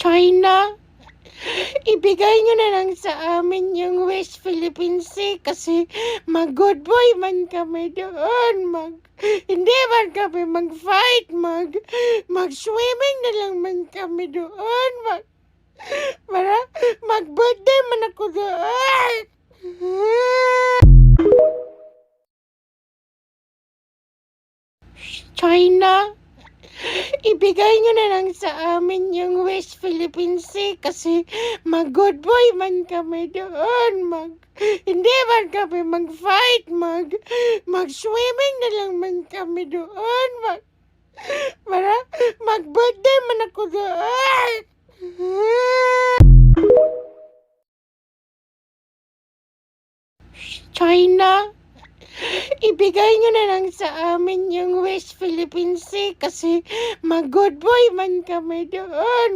China, ibigay nyo na lang sa amin yung West Philippine Sea kasi mag-good boy man kami doon. Hindi man kami mag-fight, mag-swimming na lang man kami doon. Mag-birthday man ako doon. China, ibigay nyo na lang sa amin yung West Philippine Sea kasi mag-good boy man kami doon. Hindi man kami mag-fight, mag-swimming na lang man kami doon. Mag-birthday man ako doon. China, ibigay nyo na lang sa amin yung West Philippine Sea kasi mag-good boy man kami doon.